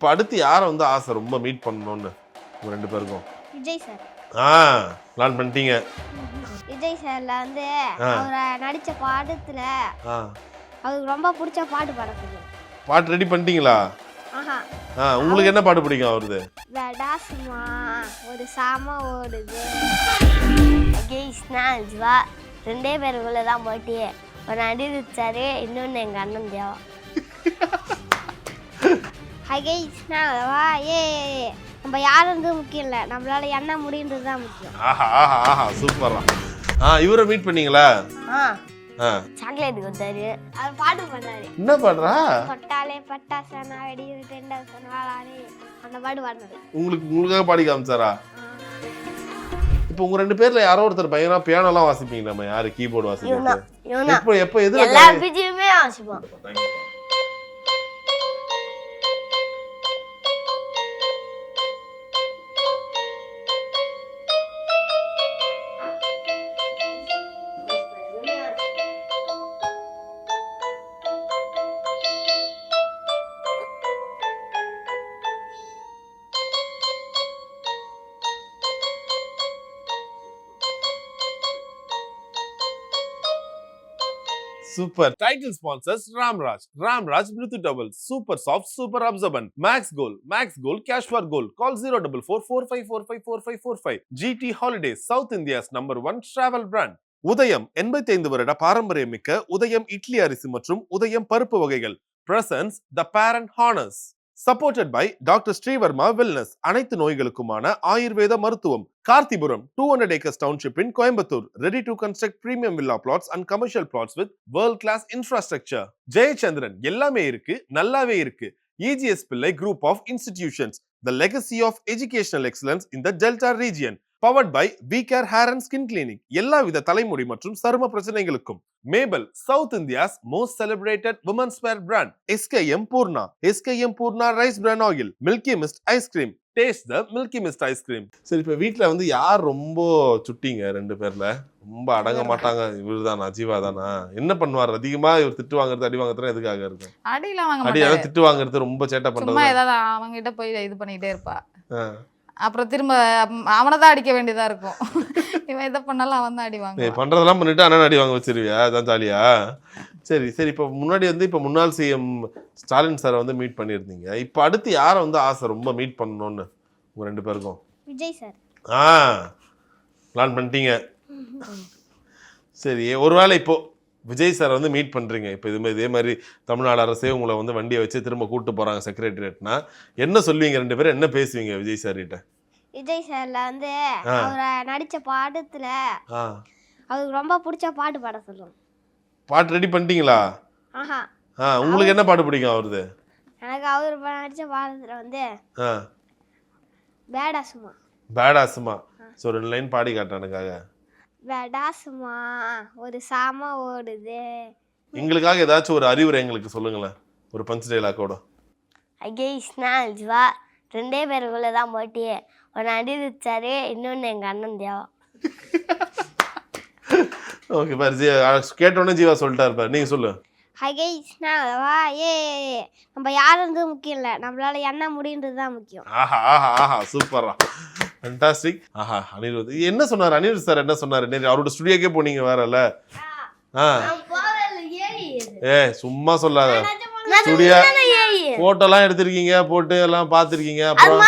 இப்போ அடுத்து யாரை வந்து ஆசை ரொம்ப மீட் பண்ணணும்னு உங்க ரெண்டு பேருக்கும்? விஜய் சார். பிளான் பண்ணிட்டீங்க. விஜய் சார்ல வந்து அவரை நடிச்ச பாடத்துல அவருக்கு ரொம்ப பிடிச்ச பாட்டு பாட சொல்லுங்க. பாட்டு ரெடி பண்ணிட்டீங்களா? உங்களுக்கு என்ன பாட்டு பிடிக்கும் அவருது? வெடாசுமா ஒரு சாம ஓடுது. ரெண்டே பேருக்குள்ள தான் போட்டி. ஒரு அடிச்சாரு, இன்னொன்னு எங்க அண்ணன் தேவா. நம்ம யாருன்றது முக்கியம் இல்லை, நம்மளால என்ன முடியுன்றது தான் முக்கியம். சூப்பரா. இவரை மீட் பண்ணீங்களா? சாக்லேட் கொடுத்தாரு, அவர் பாட்டு பண்ணாரு. என்ன பாடுறா? பட்டாலே பட்டாசனா வெடி அந்த பாட்டு பாடினாரு. உங்களுக்காக பாடி காமிச்சாரா? இப்போ உங்க ரெண்டு பேர்ல யாரோ ஒருத்தர் பயங்கரமா பியானோ எல்லாம் வாசிப்பீங்க. நம்ம யாரு கீபோர்டு வாசிப்பீங்க? எப்போ எதுல எல்லா பிஜியுமே வாசிப்போம். Super. Title sponsors Ramraj. Ramraj Bluetooth Double. Super soft, super absorbent. Max Gold. Max Gold Cash for Gold. Call 04445454545. GT Holidays. South India's #1 travel brand. உதயம் 85 வருட பாரம்பரியமிக்க உதயம் இட்லி அரிசி மற்றும் உதயம் பருப்பு வகைகள். Presents the Parent Honors. Supported by Dr. Srivarma Wellness. அனைத்து நோய்களுக்குமான ஆயுர்வேத மருத்துவம். கார்த்திபுரம் 200 acres township in Coimbatore. Ready to construct premium villa plots and commercial plots with world class infrastructure. Jayachandran எல்லாமே இருக்கு, நல்லாவே இருக்கு. EGS Pillai Group of Institutions. The legacy of educational excellence in the Delta region. Powered by V-Care Hair and Skin Clinic. எல்லா வித தலைமுடி மற்றும் சரும பிரச்சனைகளுக்கும். Mabel, South India's most celebrated women's wear brand. SKM Purna. SKM Purna Rice Bran Oil. Milky Mist Ice Cream. Taste the Milky Mist Ice Cream. சரி, இப்போ வீட்டில் வந்து யார் ரொம்ப சுட்டிங்க ரெண்டு பேர்ல? ரொம்ப அடங்க மாட்டாங்க. இவர் தானா, ஜீவா தானா? என்ன பண்ணுவார் அதிகமா? இவர் திட்டு வாங்குறது அடி வாங்குறது எதுக்காக இருக்கு? அடிலாம் வாங்க மாட்டாரு. அடி திட்டு வாங்குறது ரொம்ப சேட்டை பண்றது. சும்மா ஏதாவது அவங்க கிட்ட போய் இது பண்ணிட்டே இருப்பா. அப்புறம் திரும்ப அவனை தான் அடிக்க வேண்டியதா இருக்கும். இவன் எதை பண்ணாலும் அவன் தான் அடி வாங்க. பண்றதெல்லாம் பண்ணிட்டு அண்ணன் அடி வாங்க வச்சிருவியா? அதான் ஜாலியா? சரி சரி. இப்போ முன்னாடி வந்து இப்போ முன்னாள் சிஎம் ஸ்டாலின் சாரை வந்து மீட் பண்ணியிருந்தீங்க. இப்போ அடுத்து யாரை வந்து ஆசை ரொம்ப மீட் பண்ணணும்னு உங்க ரெண்டு பேருக்கும்? விஜய் சார். பிளான் பண்ணிட்டீங்க. சரி, ஒருவேளை இப்போ விஜய் சார் வந்து மீட் பண்ணுறீங்க. இப்போ இதே மாதிரி தமிழ்நாடு அரசே உங்களை வந்து வண்டியை வச்சு திரும்ப கூப்பிட்டு போகிறாங்க செக்ரட்டரியேட்னா, என்ன சொல்லுவீங்க ரெண்டு பேரும்? என்ன பேசுவீங்க விஜய் சார் கிட்ட? விஜய் சார்ல வந்து அவரை நடிச்ச பாடத்துல அவருக்கு ரொம்ப பிடிச்ச பாட்டு பாட சொல்லுவோம். பாட்டு ரெடி பண்ணிட்டீங்களா? உங்களுக்கு என்ன பாட்டு பிடிக்கும் அவருது? எனக்கு அவர் நடிச்ச பாடத்துல வந்து பேடாசுமா. பேடாசுமா. ஸோ 2 லைன் பாடி காட்டுறேன் எனக்காக. வெடாசுமா ஒரு சாம ஓடுது. எங்களுக்காக ஏதாச்சும் ஒரு அறிவுரை எங்களுக்கு சொல்லுங்களேன், ஒரு பஞ்ச் டைலாக்கோட. ரெண்டே பேருக்குள்ள தான் போட்டி. ஒரு அடிச்சாரு, இன்னொன்னு எங்க அண்ணன் தேவா. ஓகே பாரு, கேட்டோன்னே ஜீவா சொல்லிட்டாரு பாரு. நீங்க சொல்லு. நம்ம யாருன்றது முக்கியம் இல்லை, நம்மளால என்ன முடியுன்றது தான் முக்கியம். சூப்பரா, ஃபேண்டாஸ்டிக். அனிருத் என்ன சொன்னார்? அனிருத் சார் என்ன சொன்னாரு? அவரோட ஸ்டுடியோக்கே போனீங்க வேறல்ல? சும்மா சொல்லாத. ஸ்டுடியோ போட்டோலாம் எடுத்திருக்கீங்க, போட்டு எல்லாம் பார்த்துருக்கீங்க. அப்புறம்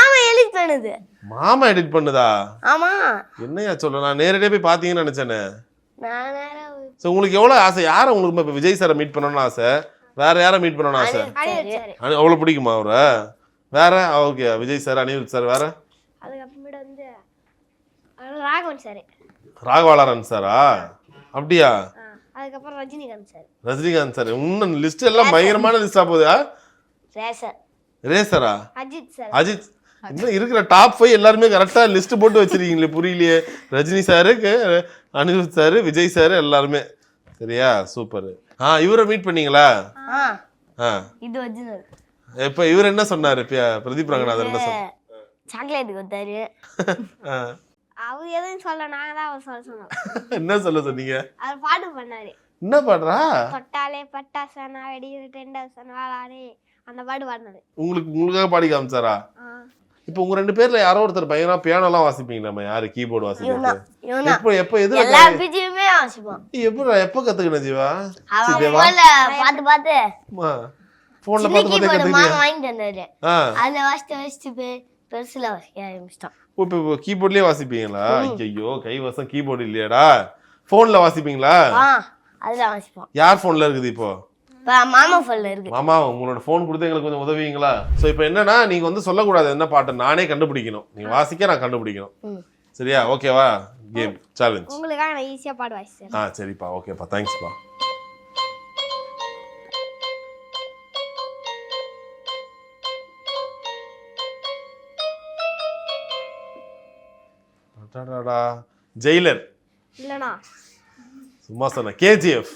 மாமா எடிட் பண்ணுதா? என்னையா சொல்ல, நான் நேரடியாக போய் பார்த்தீங்கன்னு நினைச்சேனே. உங்களுக்கு எவ்வளவு ஆசை? யாரை உங்களுக்கு இப்போ விஜய் சாரை மீட் பண்ணணும்னு ஆசை? வேற யாரை மீட் பண்ணணும்னு ஆசை? அவ்வளோ பிடிக்குமா அவரை? வேற? Okay, Vijay sir, Anirudh sir, வேற? அதுக்கப்புறமேட்டு வந்து ராகவன் சார். ராகவாளரன் சாரா? அப்படியா? அதுக்கப்புறம் ரஜினிகாந்த் சார். ரஜினிகாந்த் சார். இன்னும் லிஸ்ட் எல்லாம் பயங்கரமான லிஸ்டா போகுதா? ரேசரா? அஜித் சார். அஜித். இன்னும் இருக்கிற டாப் 5 எல்லாருமே கரெக்டா லிஸ்ட் போட்டு வச்சிருக்கீங்களே, புரியலையே. Rajini sir, Anirudh sir, Vijay sir எல்லாருமே. சரியா? சூப்பர். இவரை மீட் பண்ணீங்களா? இது ஒரிஜினல். இப்ப இவர் என்ன சொன்னாரு? பிரதீப் ரங்கநாதன் என்ன சொன்னாரு? சாக்லேட் கொடுத்தாரு. அவர் எதுவும் சொல்ல, நாங்க தான் அவர் சொல்ல சொன்னோம். என்ன சொல்ல சொன்னீங்க? அவர் பாட்டு பண்ணாரு. என்ன பாடுறா? தொட்டாலே பட்டாசனா வெடி 10,000 வாழாரே அந்த பாட்டு பாடினது. உங்களுக்காக பாடி காமிச்சாரா? இப்போ உங்க 2 பேர்ல யாரோ ஒருத்தர் பயங்கரமா பியானோலாம் வாசிப்பீங்க. நம்ம யாரு கீபோர்டு வாசிக்கிறது? எப்போ எதுல எல்லா பிஜியுமே வாசிப்பான். எப்போ கத்துக்கின ஜீவா? அவன் போன்ல பாத்து போன்ல பாத்து கீபோர்டு மாமா வாங்கிட்டு வந்தாரு. அதுல வாசிச்சு பெருசுல வாசிக்க ஆரம்பிச்சிட்டான். இப்போ கீபோர்ட்லயே வாசிப்பீங்களா? ஐயோ கைவசம் கீபோர்டு இல்லையாடா. போன்ல வாசிப்பீங்களா? அதுல வாசிப்பான். யார் போன்ல இருக்குது இப்போ? மாமா போன்ல இருக்கு. மாமா உங்களோட போன் கொடுத்து எங்களுக்கு கொஞ்சம் உதவிங்களா? சோ இப்போ என்னன்னா நீங்க வந்து சொல்லக்கூடாது என்ன பாட்டு, நானே கண்டுபிடிக்கணும். நீங்க வாசிக்க நான் கண்டுபிடிக்கணும். சரியா? ஓகேவா? Game challenge. உங்களுக்காக நான் ஈஸியா பாடு வாசிச்சேன். சரிப்பா, ஓகேப்பா, தேங்க்ஸ்ப்பா. ஜெயிலர் இல்லனா சும்மா சொன்ன கேஜிஎஃப்.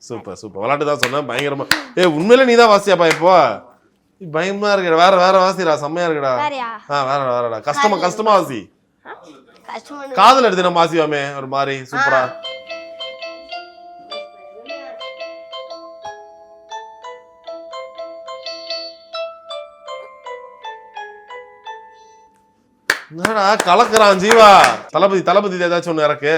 சூப்பர் சூப்பர், விளையாட்டு தான் சொன்னேன். பயங்கரமா உண்மையில நீ தான் வாசியாப்பா? இப்போ பயமா இருக்குடா. வேற வாசிடா, செம்மையா இருக்குடா. வேறடா கஷ்டமா வாசி. காதல் எடுத்து நம்ம வாசிவாமே ஒரு மாதிரி சூப்பரா. என்னடா கலக்குறான் ஜீவா. தளபதி ஏதாச்சும் ஒண்ணு இறக்கு.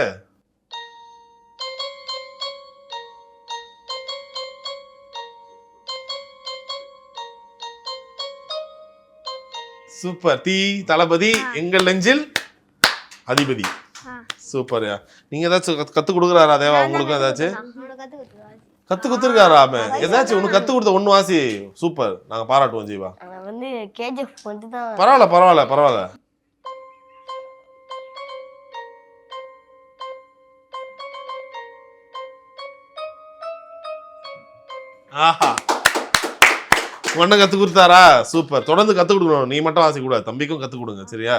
சூப்பர். தளபதி எங்கள் நெஞ்சில் அதிபதி. சூப்பர். நீங்க ஏதாச்சும் கத்து கொடுக்குறாரா தேவா? உங்களுக்கு ஏதாச்சும் கத்து கொடுத்துருக்காரா? ஏதாச்சும் ஒண்ணு கத்து கொடுத்த ஒண்ணு வாசி. சூப்பர், நாங்க பாராட்டுவோம் ஜீவா. பரவாயில்ல. ஆஹா, உன்ன கத்து கொடுத்தாரா? சூப்பர். தொடர்ந்து கத்து கொடுக்கணும். நீ மட்டும் வாசிக்க கூடாது, தம்பிக்கும் கத்து கொடுங்க. சரியா?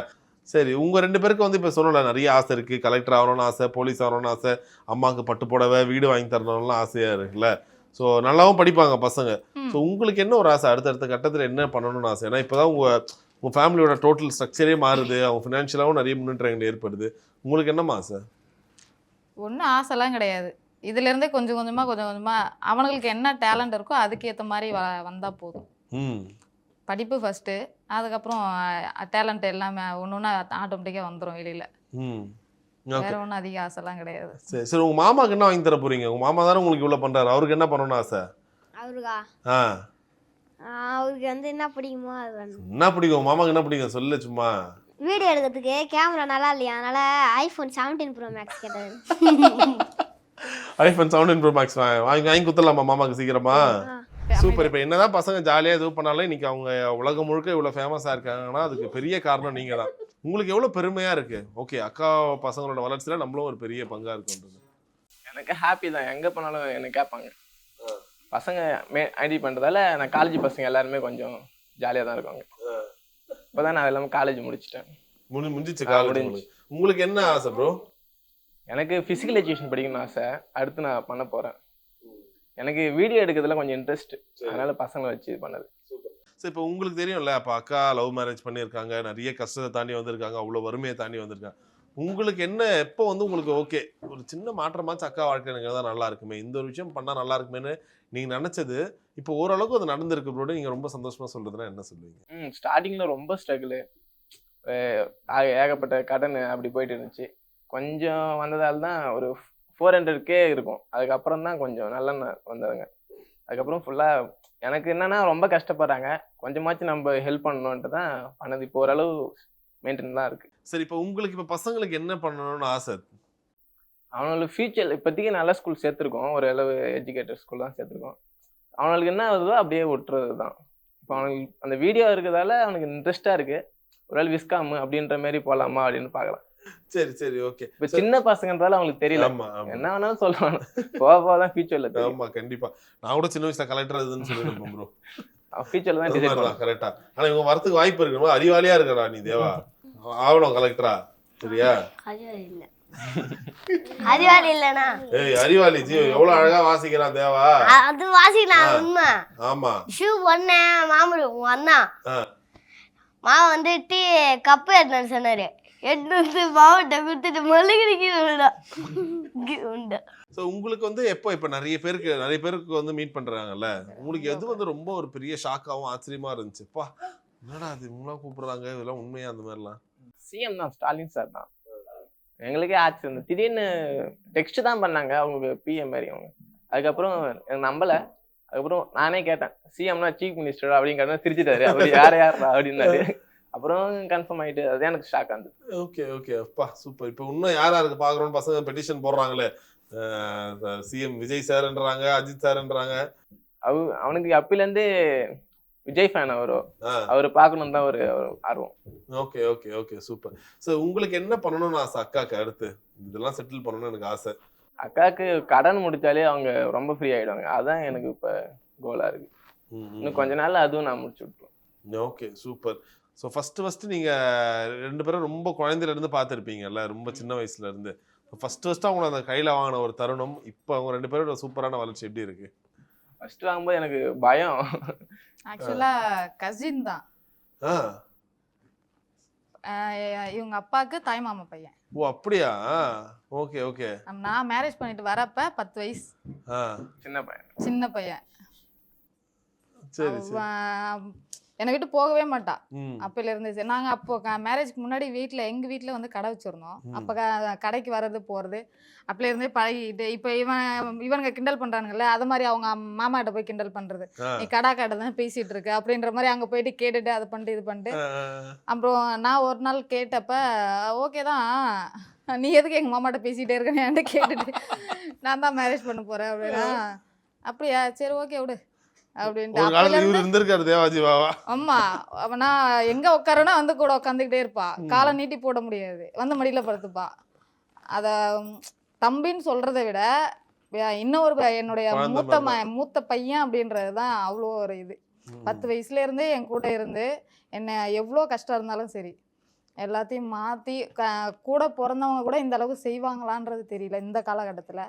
சரி, உங்க 2 பேருக்கு வந்து இப்ப சொல்லல நிறைய ஆசை இருக்கு. கலெக்டர் ஆகணும்னு ஆசை, போலீஸ் ஆகணும்னு ஆசை, அம்மாவுக்கு பட்டு புடவை, வீடு வாங்கி தரணும்லாம் ஆசையா இருக்குல்ல. ஸோ நல்லாவும் படிப்பாங்க பசங்க. ஸோ உங்களுக்கு என்ன ஒரு ஆசை? அடுத்தடுத்த கட்டத்தில் என்ன பண்ணணும்னு ஆசை? ஏன்னா இப்போதான் உங்க ஃபேமிலியோட டோட்டல் ஸ்ட்ரக்சரே மாறுது. அவங்க ஃபினான்ஷியலாகவும் நிறைய முன்னேற்றங்கள் ஏற்படுது. உங்களுக்கு என்னம்மா ஆசை? ஒன்றும் ஆசைலாம் கிடையாது. இதுலேருந்தே கொஞ்சம் கொஞ்சமாக அவனுங்களுக்கு என்ன டேலண்ட் இருக்கோ அதுக்கேற்ற மாதிரி வந்தால் போதும். படிப்பு ஃபஸ்ட்டு, அதுக்கப்புறம் டேலண்ட் எல்லாமே ஒன்று ஆட்டோமேட்டிக்காக வந்துடும் வெளியில். வேற ஒன்றும் அதிக ஆசைலாம் கிடையாது. சரி, உங்கள் மாமாவுக்கு என்ன வாங்கி தர போறீங்க? உங்கள் மாமா தானே உங்களுக்கு இவ்வளோ பண்ணுறாரு. அவருக்கு என்ன பண்ணணும்னு ஆசை? அவருக்கு வந்து என்ன பிடிக்குமோ அது வேணும். என்ன பிடிக்கும் மாமாவுக்கு? என்ன பிடிக்கும் சொல்லு சும்மா. வீடியோ எடுக்கிறதுக்கு கேமரா நல்லா இல்லையா, அதனால iPhone 17 Pro Max கேட்டாரு. iPhone 17 Pro Max வாங்கி குத்தலாமா மாமாக்கு சீக்கிரமா? சூப்பர். இப்போ என்னதான் பசங்க ஜாலியாக இது பண்ணாலும் இன்னைக்கு அவங்க உலகம் முழுக்க இவ்வளோ ஃபேமஸாக இருக்காங்கன்னா அதுக்கு பெரிய காரணம் நீங்கள் தான். உங்களுக்கு எவ்வளோ பெருமையாக இருக்கு? ஓகே, அக்கா பசங்களோட வளர்ச்சியில் நம்மளும் ஒரு பெரிய பங்காக இருக்குன்றது. எனக்கு ஹாப்பி தான். எங்கே போனாலும் என்ன கேட்பாங்க. பசங்க ஐடி பண்ணுறதால நான் காலேஜ் பசங்க எல்லாருமே கொஞ்சம் ஜாலியாக தான் இருக்காங்க. இப்போ தான் நான் எல்லாமே காலேஜ் முடிச்சிட்டேன். முடிஞ்சிச்சு காலேஜ். உங்களுக்கு என்ன ஆசை ப்ரோ? எனக்கு ஃபிசிக்கல் எஜுகேஷன் படிக்கணும்னு ஆசை. அடுத்து நான் பண்ண போகிறேன். எனக்கு வீடியோ எடுக்கிறதுல கொஞ்சம் இன்ட்ரெஸ்ட், அதனால பசங்களை வச்சு இது பண்ணது. சரி, இப்போ உங்களுக்கு தெரியும்ல, அப்போ அக்கா லவ் மேரேஜ் பண்ணியிருக்காங்க, நிறைய கஷ்டத்தை தாண்டி வந்திருக்காங்க, அவ்வளோ வறுமையை தாண்டி வந்திருக்காங்க. உங்களுக்கு என்ன எப்போ வந்து உங்களுக்கு ஓகே ஒரு சின்ன மாற்றமாச்சு அக்கா வாழ்க்கை தான் நல்லா இருக்குமே, இந்த ஒரு விஷயம் பண்ணால் நல்லா இருக்குமேன்னு நீங்கள் நினச்சது இப்போ ஓரளவுக்கு அது நடந்திருக்கு ப்ரோட நீங்கள் ரொம்ப சந்தோஷமாக சொல்கிறதுனா என்ன சொல்லுவீங்க? ஸ்டார்டிங்கில் ரொம்ப ஸ்ட்ரகிள், ஏகப்பட்ட கடன் அப்படி போயிட்டு இருந்துச்சு. கொஞ்சம் வந்ததால் தான் ஒரு 400K இருக்கும். அதுக்கப்புறம் தான் கொஞ்சம் நல்ல வந்ததுங்க. அதுக்கப்புறம் ஃபுல்லாக எனக்கு என்னன்னா ரொம்ப கஷ்டப்படுறாங்க, கொஞ்சமாச்சும் நம்ம ஹெல்ப் பண்ணணுன்ட்டு தான் பண்ணது. இப்போ ஓரளவு மெயின்டைன் தான் இருக்கு. சரி, இப்போ உங்களுக்கு இப்போ பசங்களுக்கு என்ன பண்ணணும்னு ஆசை? அவங்களுக்கு ஃபியூச்சர் இப்போதைக்கு நல்ல ஸ்கூல் சேர்த்துருக்கோம், ஒரு அளவு எஜுகேட்டட் ஸ்கூல் தான் சேர்த்துருக்கோம். அவனுக்கு என்ன ஆகுதோ அப்படியே விட்டுறது தான். இப்போ அவனுக்கு அந்த வீடியோ இருக்கிறதால அவனுக்கு இன்ட்ரெஸ்டாக இருக்கு. ஒரு வேளை விஸ்காம் அப்படின்ற மாதிரி போகலாமா அப்படின்னு பார்க்கலாம். சரி சரி, ஓகே. இப்போ சின்ன பசங்கன்றதால அவங்களுக்கு தெரியல, என்ன வேணாலும் சொல்லுவாங்க, போக போதான் ஃபியூச்சர்ல. ஆமா கண்டிப்பா, நான் கூட சின்ன வயசுல கலெக்டர் இதுன்னு சொல்லிட்டு ப்ரோ. ஃபியூச்சர்ல தான் டிசைட் பண்ணலாம். கரெக்டா. ஆனா இவங்க வரதுக்கு வாய்ப்பு இருக்கு. அறிவாளியா இருக்கடா நீ தேவா, ஆவணும் கலெக்டரா. சரியா? அறிவாளி இல்லனா? ஏய் அறிவாளி ஜி, எவ்வளவு அழகா வாசிக்கிறான் தேவா. அது வாசிக்கலாம் உண்மை. ஆமா. ஷூ ஒண்ணே மாமரு அண்ணா மாமா வந்து டீ கப்பு எடுத்து சொன்னாரு. எடுத்து மாவட்ட கொடுத்துட்டு மல்லிகைக்கு உண்டு. ஸோ உங்களுக்கு வந்து இப்போ நிறைய பேருக்கு வந்து மீட் பண்றாங்கல்ல, உங்களுக்கு எது வந்து ரொம்ப ஒரு பெரிய ஷாக்காகவும் ஆச்சரியமா இருந்துச்சுப்பா, என்னடா அது இவங்களாம் கூப்பிடுறாங்க, இதெல்லாம் உண்மையா அந்த மாதிரிலாம்? சிஎம் தான், ஸ்டாலின் சார் தான். எங்களுக்கே ஆச்சு, இந்த திடீர்னு டெக்ஸ்ட் தான் பண்ணாங்க அவங்க பிஎம் மாதிரி அவங்க. அதுக்கப்புறம் எனக்கு நம்பல. அதுக்கப்புறம் நானே கேட்டேன், சிஎம்னா சீஃப் மினிஸ்டர் அப்படின்னு கேட்டா சிரிச்சிட்டாரு. அவர் யார் அப்படின்னாரு. அப்புறம் கன்ஃபார்ம் ஆயிட்டு, அதுதான் எனக்கு ஷாக் ஆனது. ஓகே ஓகே அப்பா சூப்பர். இப்போ இன்னும் யாருக்கு பாக்குறோம்னு பசங்க பெட்டிஷன் போடுறாங்களே, சிஎம் விஜய் சார்ன்றாங்க, அஜித் சார்ன்றாங்க. அவனுக்கு அப்பிலேருந்து விஜய் ஃபேன் அவர் பார்க்கணும் தான் ஒரு ஆர்வம். Okay okay okay super. So உங்களுக்கு என்ன பண்ணணும்னு ஆசை அக்காக்கு? அடுத்து இதெல்லாம் செட்டில் பண்ணணும்னு எனக்கு ஆசை. அக்காவுக்கு கடன் முடிச்சாலே அவங்க ரொம்ப ஃப்ரீ ஆயிடுவாங்க. அதான் எனக்கு இப்போ கோலா இருக்கு. இன்னும் கொஞ்ச நாள்ல அதுவும் நான் முடிச்சு விட்டுருவேன். Okay super. ஸோ ஃபர்ஸ்ட் நீங்க 2 பேரும் ரொம்ப குழந்தையில இருந்து பார்த்துருப்பீங்கல்ல, ரொம்ப சின்ன வயசுல இருந்து. ஃபர்ஸ்ட் அவங்கள அந்த கையில வாங்கின ஒரு தருணம், இப்போ அவங்க 2 பேரோட சூப்பரான வளர்ச்சி எப்படி இருக்கு? ஃபர்ஸ்ட் வாங்கும்போது எனக்கு பயம். ஆக்சுவலா கசின் தான். இவங்க அப்பாவுக்கு தாய் மாமா பையன். ஓ அப்படியா? Okay okay. நான் மேரேஜ் பண்ணிட்டு வரப்ப 10 வயசு சின்ன பையன். சரி சரி. என்னை விட்டு போகவே மாட்டா அப்பையில இருந்து. நாங்க அப்போ மேரேஜ்க்கு முன்னாடி எங்க வீட்டுல வந்து கடை வச்சிருந்தோம். அப்ப கடைக்கு வர்றது போறது அப்பல இருந்தே பழகிட்டு, இப்ப இவனுங்க கிண்டல் பண்றானுங்கல்ல, அது மாதிரி அவங்க மாமா கிட்ட போய் கிண்டல் பண்றது, நீ கடை தான் பேசிட்டு இருக்க அப்படின்ற மாதிரி அங்க போயிட்டு கேட்டுட்டு அதை பண்ணிட்டு இது பண்ணிட்டு. அப்புறம் நான் ஒரு நாள் கேட்டப்ப ஓகே தான், நீ எதுக்கு எங்க மாமாட்ட பேசிட்டே இருக்கேன்னு என்கிட்ட கேட்டுட்டு, நான் தான் மேரேஜ் பண்ண போறேன் அப்படின்னா, அப்படியா சரி ஓகே விடு அப்படின்ட்டு. ஆமா, அவனா எங்க உட்காரனா வந்து கூட உட்காந்துக்கிட்டே இருப்பா, காலை நீட்டி போட முடியாது, வந்து மடியில படுத்துப்பா. அத தம்பின்னு சொல்றதை விட இன்னொரு என்னுடைய மூத்த பையன் அப்படின்றதுதான் அவ்வளோ ஒரு இது. 10 வயசுல இருந்தே என் கூட இருந்து என்ன எவ்வளோ கஷ்டம் இருந்தாலும் சரி எல்லாத்தையும் மாத்தி கூட பிறந்தவங்க கூட இந்த அளவுக்கு செய்வாங்களான்றது தெரியல இந்த காலகட்டத்துல.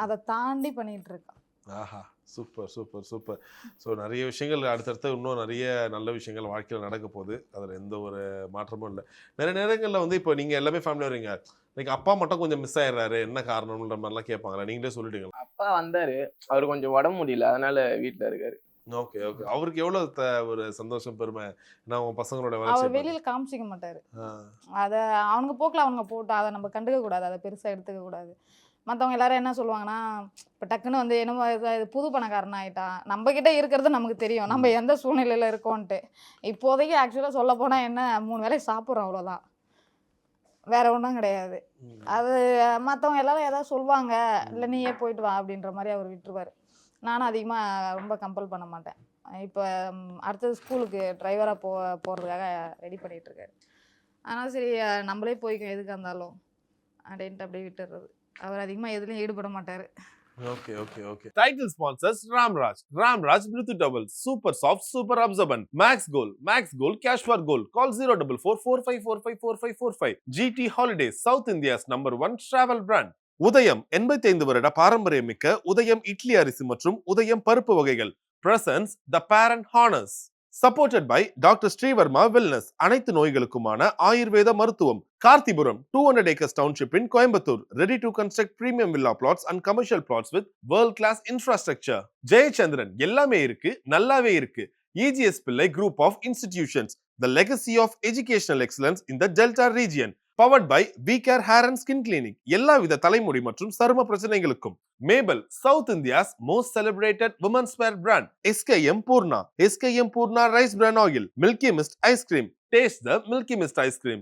அதை தாண்டி பண்ணிட்டு இருக்கான். ஆஹா சூப்பர் சூப்பர் சூப்பர். ஸோ நிறைய விஷயங்கள் அடுத்தடுத்து இன்னும் நிறைய நல்ல விஷயங்கள் வாழ்க்கையில் நடக்க போகுது, அதில் எந்த ஒரு மாற்றமும் இல்லை. நிறைய நேரங்களில் வந்து இப்போ நீங்கள் எல்லாமே ஃபேமிலி வரீங்க, லைக் அப்பா மட்டும் கொஞ்சம் மிஸ் ஆயிடுறாரு, என்ன காரணம்ன்ற மாதிரிலாம் கேட்பாங்களா? நீங்களே சொல்லிட்டீங்களா? அப்பா வந்தாரு, அவர் கொஞ்சம் உடம்பு முடியல, அதனால வீட்டில் இருக்காரு. Okay okay. அவருக்கு எவ்வளோ ஒரு சந்தோஷம் பெருமை, நான் உங்க பசங்களோட அவர் வெளியில காமிச்சிக்க மாட்டாரு. அதை அவனுக்கு போக்கில் அவங்க போட்டு அதை நம்ம கண்டுக்க கூடாது, அதை பெருசாக எடுத்துக்க கூடாது. மற்றவங்க எல்லாரும் என்ன சொல்லுவாங்கன்னா, இப்போ டக்குன்னு வந்து என்னமோ இது புது பணக்காரன் ஆகிட்டான், நம்மக்கிட்ட இருக்கிறது நமக்கு தெரியும் நம்ம எந்த சூழ்நிலையில் இருக்கோன்ட்டு. இப்போதைக்கு ஆக்சுவலாக சொல்ல போனால் என்ன 3 வேளை சாப்பிட்றோம், அவ்வளோதான், வேற ஒன்றும் கிடையாது. அது மற்றவங்க எல்லாரும் ஏதாவது சொல்லுவாங்க, இல்லை நீயே போயிட்டு வா அப்படின்ற மாதிரி அவர் விட்டுருவார். நானும் அதிகமாக ரொம்ப கம்பல் பண்ண மாட்டேன். இப்போ அடுத்தது ஸ்கூலுக்கு டிரைவராக போகிறதுக்காக ரெடி பண்ணிகிட்ருக்காரு. அதனால் சரி நம்மளே போய்க்கும் எதுக்காக இருந்தாலும் அப்படின்ட்டு அப்படியே விட்டுடுறது. அவர் அதிகமாக எதுலையும் ஈடுபட மாட்டார். Okay okay okay. Title sponsors Ramraj Bluetooth Double, super soft, super absorbent, max goal cash for goal, call 04445454545. GT Holidays, South India's #1 travel brand. உதயம் 85 வருட பாரம்பரியமிக்க உதயம் இட்லி அரிசி மற்றும் உதயம் பருப்பு வகைகள். Presents the parent honours. Supported by doctor Srivarma wellness, அனைத்து நோய்களுக்குமான ஆயுர்வேத மருத்துவம். கார்த்திபுரம் 200 acres township in Coimbatore, ready to construct premium villa plots and commercial plots with world class infrastructure. Jayachandran எல்லாமே இருக்கு, நல்லாவே இருக்கு. EGS Pillai Group of Institutions, the legacy of educational excellence in the Delta region. Powered by V-Care Hair and Skin Clinic, எல்லா வித தலைமுடி மற்றும் சரும பிரச்சனைகளுக்கும். Mabel, South India's most celebrated women's wear brand. SKM Purna Rice Bran Oil, Milky Mist Ice Cream. Taste the Milky Mist Ice Cream.